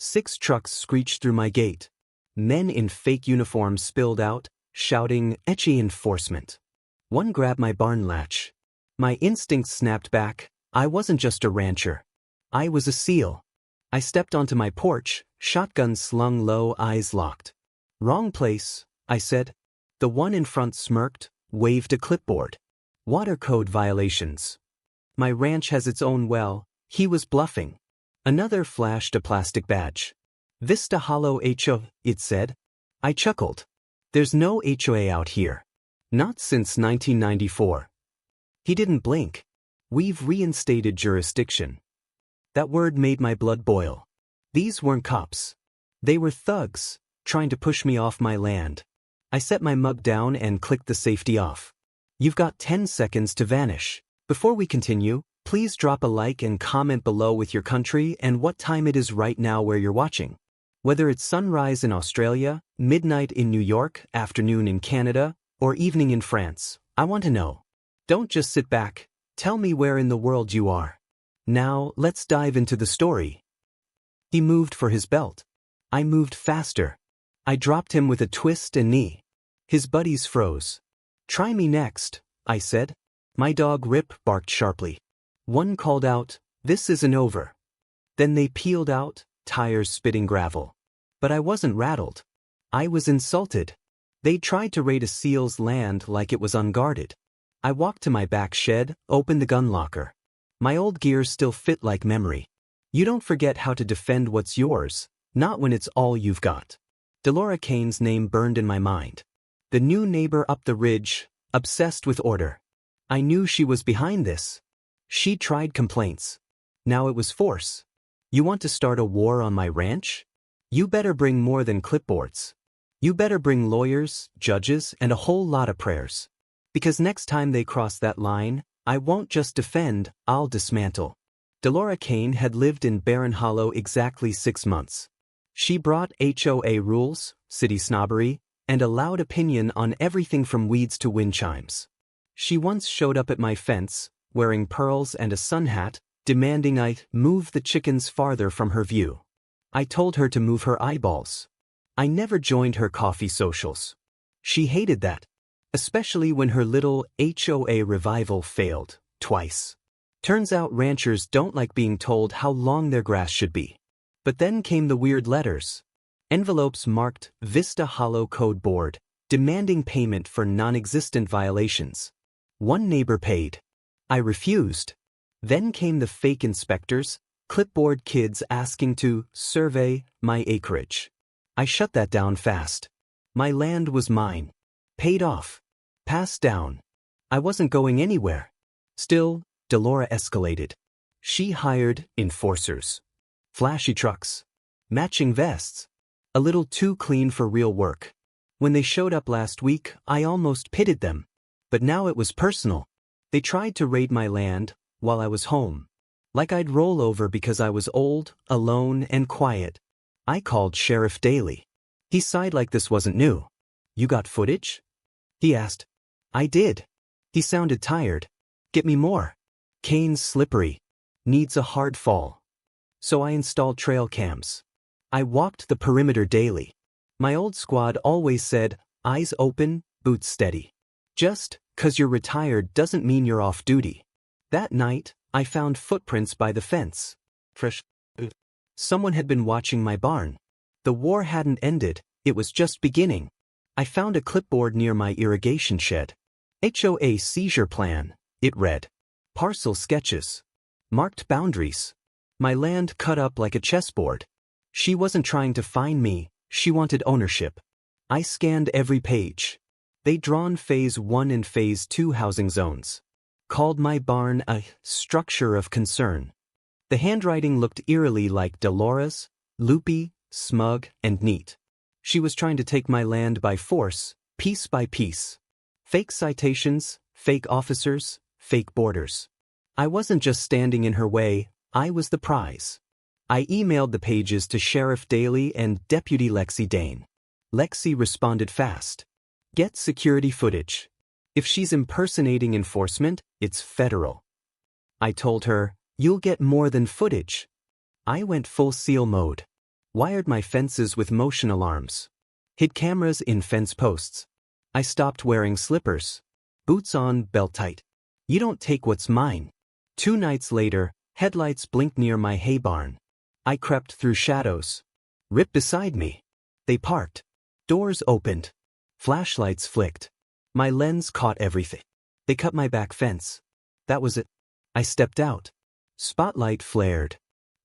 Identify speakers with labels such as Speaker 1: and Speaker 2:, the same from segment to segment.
Speaker 1: 6 trucks screeched through my gate. Men in fake uniforms spilled out, shouting, "Etchy enforcement." One grabbed my barn latch. My instincts snapped back. I wasn't just a rancher. I was a SEAL. I stepped onto my porch, shotgun slung low, eyes locked. "Wrong place," I said. The one in front smirked, waved a clipboard. "Water code violations. My ranch has its own well." He was bluffing. Another flashed a plastic badge. "Vista Hollow HOA," it said. I chuckled. "There's no HOA out here. Not since 1994. He didn't blink. "We've reinstated jurisdiction." That word made my blood boil. These weren't cops. They were thugs, trying to push me off my land. I set my mug down and clicked the safety off. "You've got 10 seconds to vanish. Before we continue, please drop a like and comment below with your country and what time it is right now where you're watching. Whether it's sunrise in Australia, midnight in New York, afternoon in Canada, or evening in France, I want to know. Don't just sit back. Tell me where in the world you are. Now, let's dive into the story." He moved for his belt. I moved faster. I dropped him with a twist and knee. His buddies froze. "Try me next," I said. My dog Rip barked sharply. One called out, "This isn't over." Then they peeled out, tires spitting gravel. But I wasn't rattled. I was insulted. They tried to raid a SEAL's land like it was unguarded. I walked to my back shed, opened the gun locker. My old gear still fit like memory. You don't forget how to defend what's yours, not when it's all you've got. Delora Kane's name burned in my mind. The new neighbor up the ridge, obsessed with order. I knew she was behind this. She tried complaints. Now it was force. "You want to start a war on my ranch? You better bring more than clipboards. You better bring lawyers, judges, and a whole lot of prayers. Because next time they cross that line, I won't just defend, I'll dismantle." Delora Kane had lived in Barren Hollow exactly 6 months. She brought HOA rules, city snobbery, and a loud opinion on everything from weeds to wind chimes. She once showed up at my fence, wearing pearls and a sun hat, demanding I move the chickens farther from her view. I told her to move her eyeballs. I never joined her coffee socials. She hated that, especially when her little HOA revival failed, twice. Turns out ranchers don't like being told how long their grass should be. But then came the weird letters. Envelopes marked Vista Hollow Code Board, demanding payment for non-existent violations. One neighbor paid. I refused. Then came the fake inspectors, clipboard kids asking to survey my acreage. I shut that down fast. My land was mine. Paid off. Passed down. I wasn't going anywhere. Still, Delora escalated. She hired enforcers. Flashy trucks. Matching vests. A little too clean for real work. When they showed up last week, I almost pitied them. But now it was personal. They tried to raid my land while I was home. Like I'd roll over because I was old, alone, and quiet. I called Sheriff Daly. He sighed like this wasn't new. "You got footage?" he asked. I did. He sounded tired. "Get me more. Kane's slippery. Needs a hard fall." So I installed trail cams. I walked the perimeter daily. My old squad always said, "Eyes open, boots steady." Just 'cause you're retired doesn't mean you're off duty. That night, I found footprints by the fence. Fresh. Someone had been watching my barn. The war hadn't ended, it was just beginning. I found a clipboard near my irrigation shed. HOA seizure plan, it read. Parcel sketches. Marked boundaries. My land cut up like a chessboard. She wasn't trying to find me, she wanted ownership. I scanned every page. They'd drawn Phase 1 and Phase 2 housing zones. Called my barn a structure of concern. The handwriting looked eerily like Delora's, loopy, smug, and neat. She was trying to take my land by force, piece by piece. Fake citations, fake officers, fake borders. I wasn't just standing in her way, I was the prize. I emailed the pages to Sheriff Daly and Deputy Lexi Dane. Lexi responded fast. "Get security footage. If she's impersonating enforcement, it's federal." I told her, "You'll get more than footage." I went full SEAL mode. Wired my fences with motion alarms. Hid cameras in fence posts. I stopped wearing slippers. Boots on, belt tight. You don't take what's mine. 2 nights later, headlights blinked near my hay barn. I crept through shadows. Rip beside me. They parked. Doors opened. Flashlights flicked. My lens caught everything. They cut my back fence. That was it. I stepped out. Spotlight flared.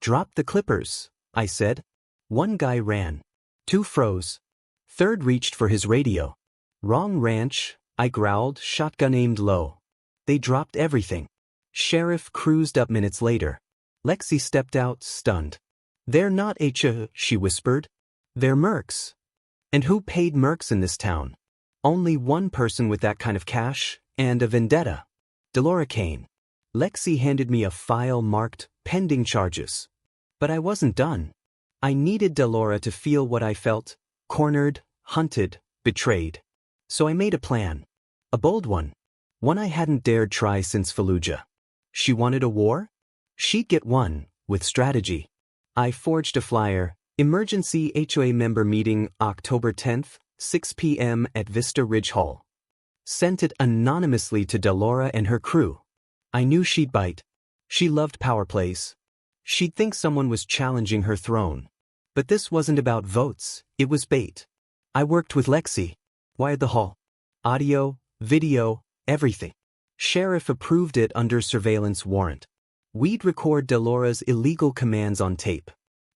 Speaker 1: Drop the clippers, I said. 1 guy ran. 2 froze. 3rd reached for his radio. Wrong ranch, I growled, shotgun aimed low. They dropped everything. Sheriff cruised up minutes later. Lexi stepped out, stunned. They're not HOA, she whispered. They're mercs. And who paid mercs in this town? Only one person with that kind of cash, and a vendetta. Delora Kane. Lexi handed me a file marked pending charges. But I wasn't done. I needed Delora to feel what I felt, cornered, hunted, betrayed. So I made a plan. A bold one. One I hadn't dared try since Fallujah. She wanted a war? She'd get one, with strategy. I forged a flyer, emergency HOA member meeting October 10th, 6 p.m. at Vista Ridge Hall. Sent it anonymously to Delora and her crew. I knew she'd bite. She loved power plays. She'd think someone was challenging her throne. But this wasn't about votes, it was bait. I worked with Lexi. Wired the hall. Audio, video, everything. Sheriff approved it under surveillance warrant. We'd record Delora's illegal commands on tape.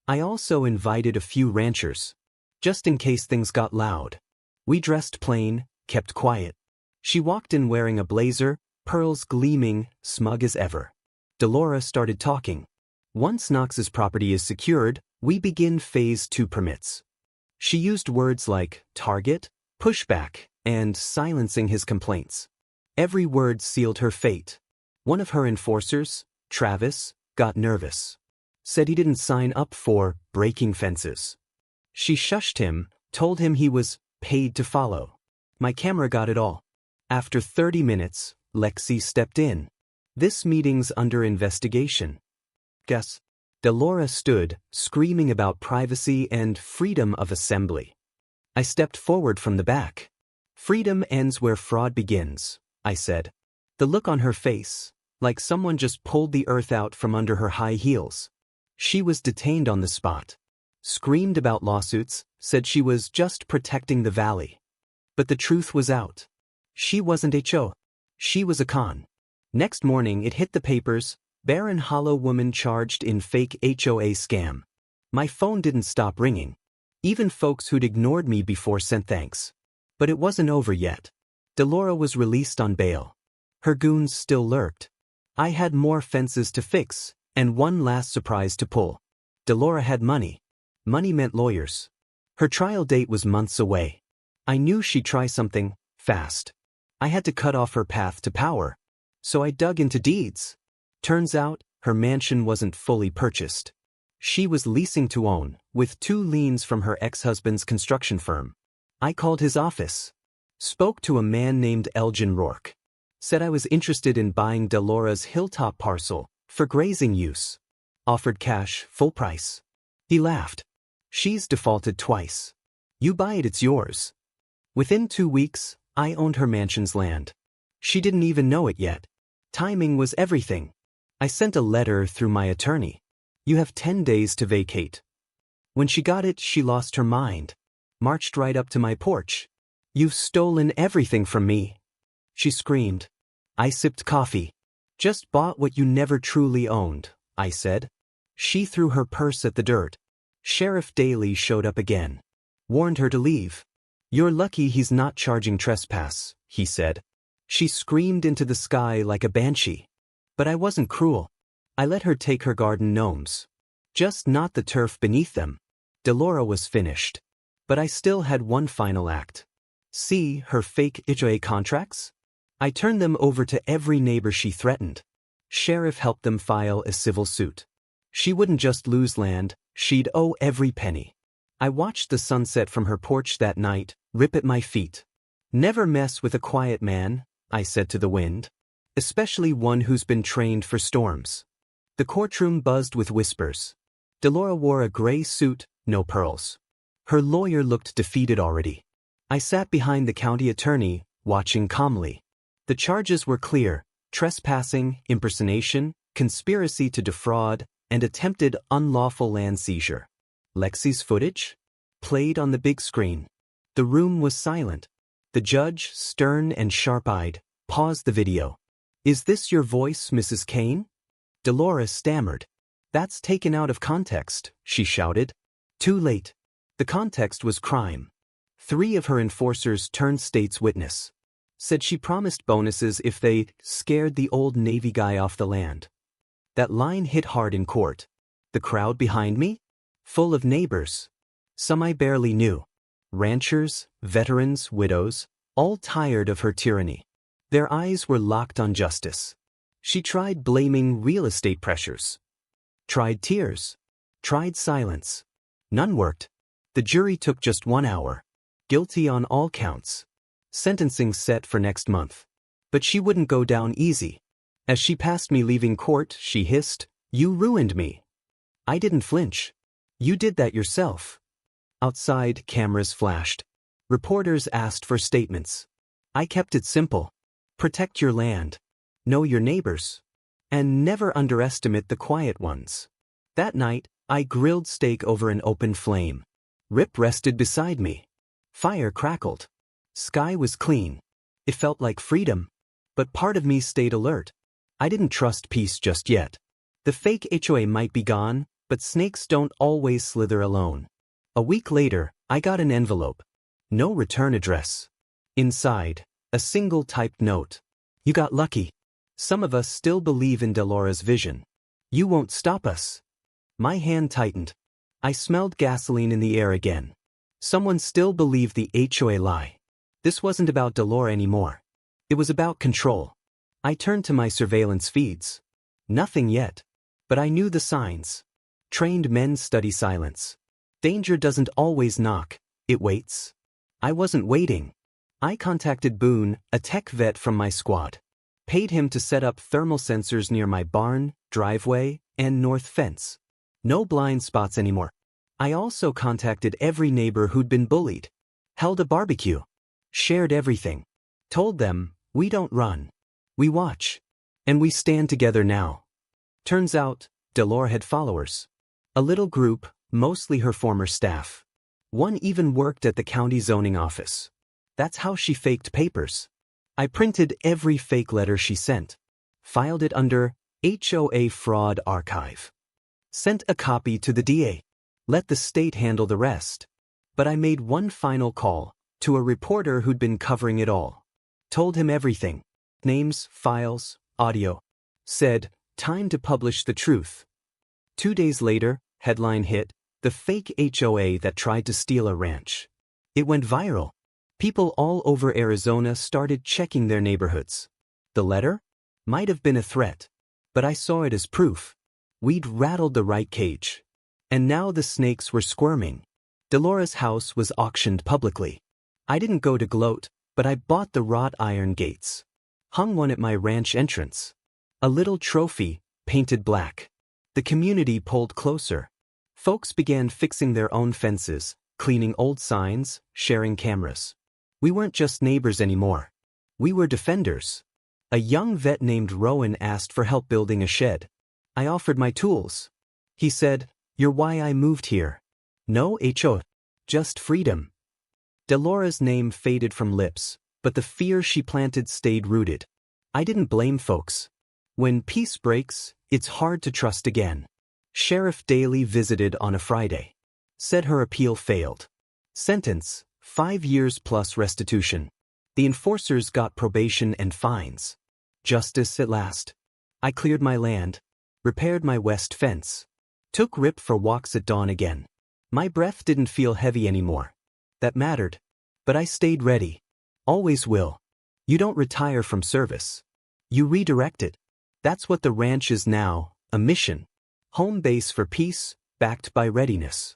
Speaker 1: I also invited a few ranchers. Just in case things got loud. We dressed plain, kept quiet. She walked in wearing a blazer, pearls gleaming, smug as ever. Delora started talking. Once Knox's property is secured, we begin Phase 2 permits. She used words like target, pushback, and silencing his complaints. Every word sealed her fate. One of her enforcers, Travis, got nervous. Said he didn't sign up for breaking fences. She shushed him, told him he was paid to follow. My camera got it all. After 30 minutes, Lexi stepped in. This meeting's under investigation. Guess. Delora stood, screaming about privacy and freedom of assembly. I stepped forward from the back. Freedom ends where fraud begins, I said. The look on her face, like someone just pulled the earth out from under her high heels. She was detained on the spot. Screamed about lawsuits, said she was just protecting the valley. But the truth was out. She wasn't HOA. She was a con. Next morning it hit the papers, Barren Hollow woman charged in fake HOA scam. My phone didn't stop ringing. Even folks who'd ignored me before sent thanks. But it wasn't over yet. Delora was released on bail. Her goons still lurked. I had more fences to fix, and one last surprise to pull. Delora had money. Money meant lawyers. Her trial date was months away. I knew she'd try something, fast. I had to cut off her path to power. So I dug into deeds. Turns out, her mansion wasn't fully purchased. She was leasing to own, with 2 liens from her ex-husband's construction firm. I called his office. Spoke to a man named Elgin Rourke. Said I was interested in buying Delora's hilltop parcel, for grazing use. Offered cash, full price. He laughed. She's defaulted twice. You buy it, it's yours. Within 2 weeks, I owned her mansion's land. She didn't even know it yet. Timing was everything. I sent a letter through my attorney. You have 10 days to vacate. When she got it, she lost her mind. Marched right up to my porch. You've stolen everything from me. She screamed. I sipped coffee. Just bought what you never truly owned, I said. She threw her purse at the dirt. Sheriff Daly showed up again. Warned her to leave. You're lucky he's not charging trespass, he said. She screamed into the sky like a banshee. But I wasn't cruel. I let her take her garden gnomes. Just not the turf beneath them. Delora was finished. But I still had one final act. See her fake HOA contracts? I turned them over to every neighbor she threatened. Sheriff helped them file a civil suit. She wouldn't just lose land, she'd owe every penny. I watched the sunset from her porch that night, rip at my feet. Never mess with a quiet man, I said to the wind. Especially one who's been trained for storms. The courtroom buzzed with whispers. Delora wore a gray suit, no pearls. Her lawyer looked defeated already. I sat behind the county attorney, watching calmly. The charges were clear: trespassing, impersonation, conspiracy to defraud, and attempted unlawful land seizure. Lexi's footage? Played on the big screen. The room was silent. The judge, stern and sharp-eyed, paused the video. "Is this your voice, Mrs. Kane?" Dolores stammered. "That's taken out of context," she shouted. Too late. The context was crime. 3 of her enforcers turned state's witness. Said she promised bonuses if they scared the old Navy guy off the land. That line hit hard in court. The crowd behind me? Full of neighbors. Some I barely knew. Ranchers, veterans, widows, all tired of her tyranny. Their eyes were locked on justice. She tried blaming real estate pressures. Tried tears. Tried silence. None worked. The jury took just 1 hour. Guilty on all counts. Sentencing set for next month. But she wouldn't go down easy. As she passed me leaving court, she hissed, "You ruined me." I didn't flinch. "You did that yourself." Outside, cameras flashed. Reporters asked for statements. I kept it simple. Protect your land. Know your neighbors. And never underestimate the quiet ones. That night, I grilled steak over an open flame. Rip rested beside me. Fire crackled. Sky was clean. It felt like freedom. But part of me stayed alert. I didn't trust peace just yet. The fake HOA might be gone, but snakes don't always slither alone. A week later, I got an envelope. No return address. Inside, a single typed note. "You got lucky. Some of us still believe in Dolores' vision. You won't stop us." My hand tightened. I smelled gasoline in the air again. Someone still believed the HOA lie. This wasn't about Dolores anymore. It was about control. I turned to my surveillance feeds. Nothing yet. But I knew the signs. Trained men study silence. Danger doesn't always knock, it waits. I wasn't waiting. I contacted Boone, a tech vet from my squad. Paid him to set up thermal sensors near my barn, driveway, and north fence. No blind spots anymore. I also contacted every neighbor who'd been bullied. Held a barbecue. Shared everything. Told them, we don't run. We watch. And we stand together now. Turns out, Dolores had followers. A little group, mostly her former staff. One even worked at the county zoning office. That's how she faked papers. I printed every fake letter she sent. Filed it under HOA Fraud Archive. Sent a copy to the DA. Let the state handle the rest. But I made one final call, to a reporter who'd been covering it all. Told him everything. Names, files, audio. Said, time to publish the truth. 2 days later, headline hit, the fake HOA that tried to steal a ranch. It went viral. People all over Arizona started checking their neighborhoods. The letter? Might have been a threat. But I saw it as proof. We'd rattled the right cage. And now the snakes were squirming. Dolores' house was auctioned publicly. I didn't go to gloat, but I bought the wrought iron gates. Hung one at my ranch entrance. A little trophy, painted black. The community pulled closer. Folks began fixing their own fences, cleaning old signs, sharing cameras. We weren't just neighbors anymore. We were defenders. A young vet named Rowan asked for help building a shed. I offered my tools. He said, "You're why I moved here. No HO, just freedom." Dolores' name faded from lips, but the fear she planted stayed rooted. I didn't blame folks. When peace breaks, it's hard to trust again. Sheriff Daly visited on a Friday. Said her appeal failed. Sentence, 5 years plus restitution. The enforcers got probation and fines. Justice at last. I cleared my land. Repaired my west fence. Took Rip for walks at dawn again. My breath didn't feel heavy anymore. That mattered. But I stayed ready. Always will. You don't retire from service. You redirect it. That's what the ranch is now, a mission. Home base for peace, backed by readiness.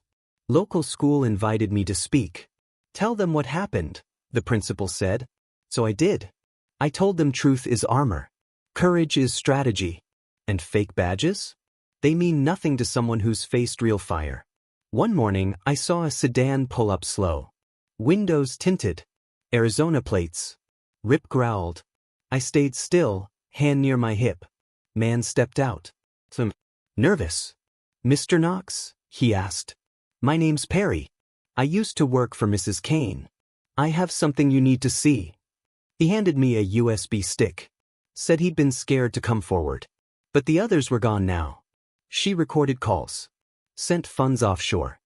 Speaker 1: Local school invited me to speak. Tell them what happened, the principal said. So I did. I told them truth is armor. Courage is strategy. And fake badges? They mean nothing to someone who's faced real fire. One morning, I saw a sedan pull up slow. Windows tinted. Arizona plates. Rip growled. I stayed still, hand near my hip. Man stepped out. Nervous. Mr. Knox? He asked. My name's Perry. I used to work for Mrs. Kane. I have something you need to see. He handed me a USB stick. Said he'd been scared to come forward. But the others were gone now. She recorded calls. Sent funds offshore.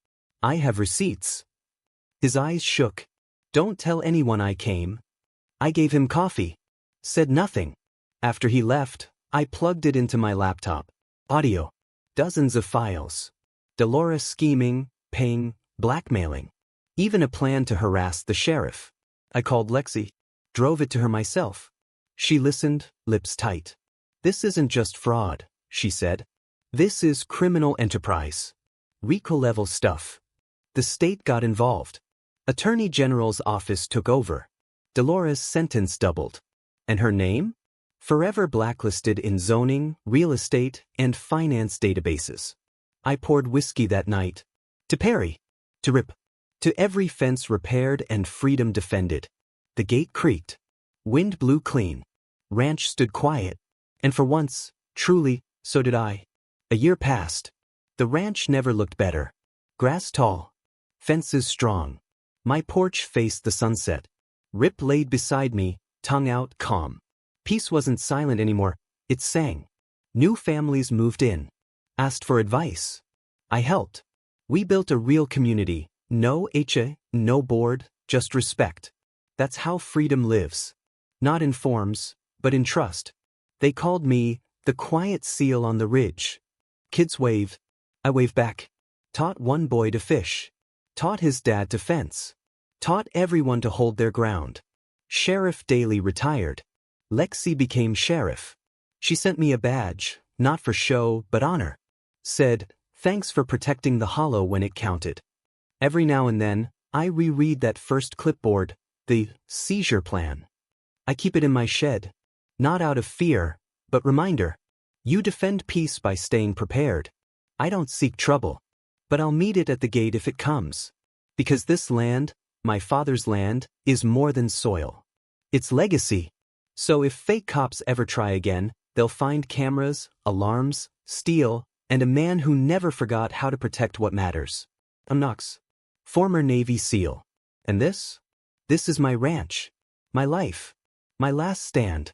Speaker 1: I have receipts. His eyes shook. Don't tell anyone I came. I gave him coffee. Said nothing. After he left, I plugged it into my laptop. Audio. Dozens of files. Dolores scheming, paying, blackmailing. Even a plan to harass the sheriff. I called Lexi. Drove it to her myself. She listened, lips tight. This isn't just fraud, she said. This is criminal enterprise. RICO-level stuff. The state got involved. Attorney General's office took over. Dolores' sentence doubled. And her name? Forever blacklisted in zoning, real estate, and finance databases. I poured whiskey that night. To Perry. To Rip. To every fence repaired and freedom defended. The gate creaked. Wind blew clean. Ranch stood quiet. And for once, truly, so did I. A year passed. The ranch never looked better. Grass tall. Fences strong. My porch faced the sunset. Rip laid beside me, tongue out, calm. Peace wasn't silent anymore, it sang. New families moved in. Asked for advice. I helped. We built a real community. No HOA, no board, just respect. That's how freedom lives. Not in forms, but in trust. They called me the quiet seal on the ridge. Kids waved. I waved back. Taught one boy to fish. Taught his dad to fence. Taught everyone to hold their ground. Sheriff Daly retired. Lexi became sheriff. She sent me a badge, not for show, but honor. Said, thanks for protecting the hollow when it counted. Every now and then, I reread that first clipboard, the seizure plan. I keep it in my shed. Not out of fear, but reminder. You defend peace by staying prepared. I don't seek trouble, but I'll meet it at the gate if it comes. Because this land, my father's land, is more than soil. It's legacy. So if fake cops ever try again, they'll find cameras, alarms, steel, and a man who never forgot how to protect what matters. I'm Knox, former Navy SEAL. And this? This is my ranch. My life. My last stand.